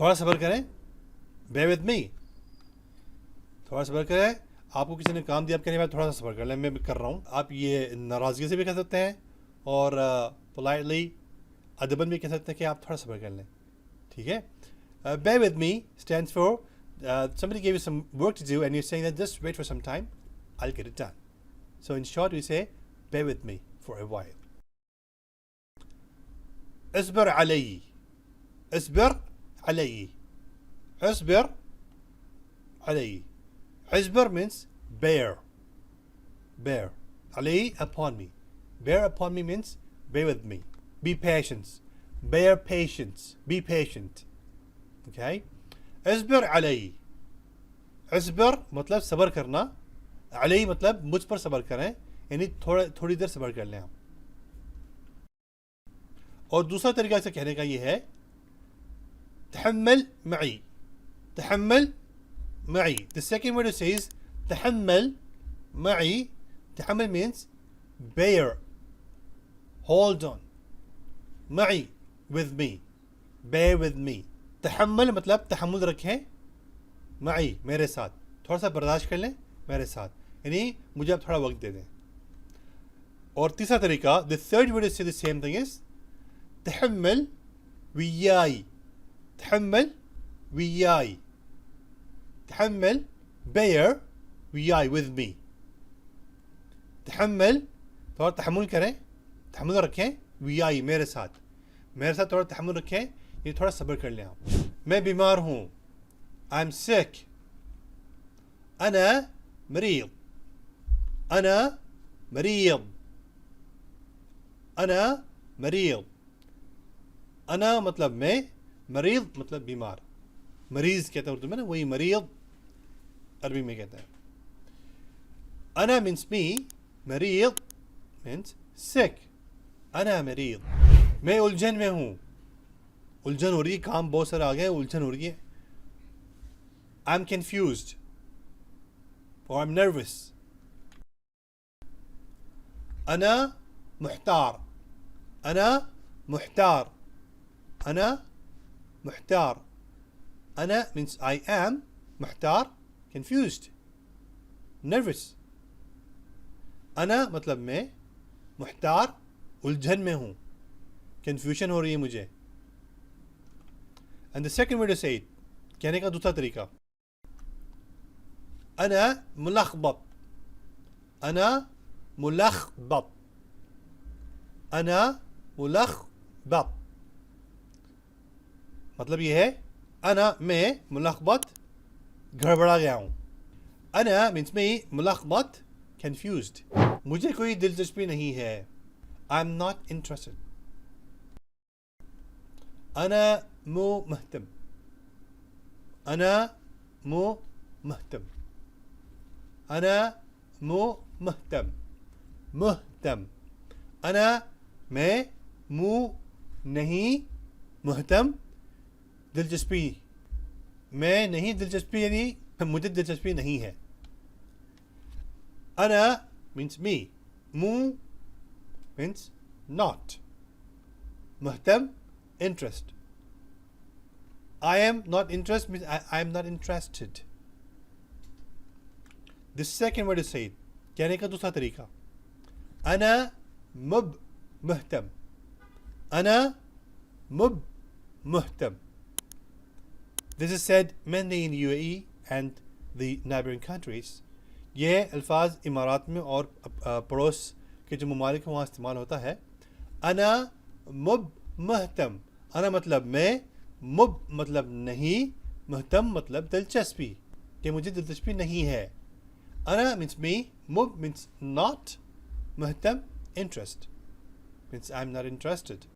थोड़ा सब्र करें, bear with me, थोड़ा सब्र करें। आपको किसी ने काम दिया, आप कहने बाद थोड़ा सा सब्र कर लें, मैं भी कर रहा हूँ। आप ये नाराज़गी से भी कह सकते हैं और पोलाइटली अदबन भी कह सकते हैं कि आप थोड़ा सब्र कर लें, ठीक है। bear with me stands for somebody gave you some work to do and you're saying that just wait for some time, I'll get it done. So in short we say bear with me for a while. اصبر Ali, اصبر Ali, اصبر Ali. اصبر means bear, bear. Ali upon me, bear upon me means bear with me. Be patient, bear patience, be patient. Okay. اصبر علي, اصبر मतलब सब्र करना, علي मतलब मुझ पर सब्र करें, यानी थोड़ी देर सब्र कर लें आप। और दूसरा तरीका इसे कहने का ये है तहम्मल मई, तहम्मल मई. The second word it says तहम्मल May. तहम्मल means bear, hold on. May with me, bear with me. तहम्मल मतलब तहम्मुल रखें, मई मेरे साथ, थोड़ा सा बर्दाश्त कर लें मेरे साथ, यानी मुझे आप थोड़ा वक्त दे दें. और तीसरा तरीका, the third word to say the same thing is तहम्मल वियाई, तहम्मल वियाई, तहम्मल bear वियाई with me. तहम्मल थोड़ा तहम्मुल करें, तहम्मुल रखें, वियाई मेरे साथ थोड़ा तहम्मुल रखें, ये थोड़ा सब्र कर लें आप. मैं बीमार हूँ, I'm sick. أنا مريض, أنا مريض, أنا مريض. أنا मतलब मैं, मरीज़ मतलब बीमार, मरीज़ कहते हैं उर्दू में ना, वही मरीज़ अरबी में कहते हैं. أنا means me, मरीज़ means sick. أنا मरीज़. मैं उलझन में हूँ, उलझन हो रही है, काम बहुत सारा आ गया है, उलझन हो रही है. I'm confused or I'm nervous. أنا محتار, أنا محتار, أنا محتار. أنا means I am, محتار confused, nervous. أنا मतलब मैं, محتار उलझन में हूँ, confusion हो रही है मुझे. And the second way to say it, कहने का दूसरा तरीका, أنا ملخبط, أنا ملخبط, أنا ملخبط. मतलब ये है أنا मैं मुलखबत गड़बड़ा गया हूँ. أنا means me, मुलखबत confused, मुझे कोई दिलचस्पी नहीं है, I'm not interested. أنا مو مهتم, أنا مو مهتم, أنا مو مهتم, مهتم. أنا मैं, مو नहीं, मुहतम दिलचस्पी, मैं नहीं दिलचस्पी यानी मुझे दिलचस्पी नहीं है. أنا means me, مو means not, मुहतम interest. I am not interested means I am not interested. The second word is say it, कहने का दूसरा तरीका, أنا مب مهتم, أنا مب مهتم. This is said mainly in UAE and the neighboring countries. ये अल्फाज इमारात में और पड़ोस के जो ममालिक हैं वहाँ इस्तेमाल होता है. أنا مب مهتم, أنا मतलब मैं, मुब मतलब नहीं, मुहतम मतलब दिलचस्पी, कि मुझे दिलचस्पी नहीं है. أنا means me, move means not, मुहतम interest means I'm not interested.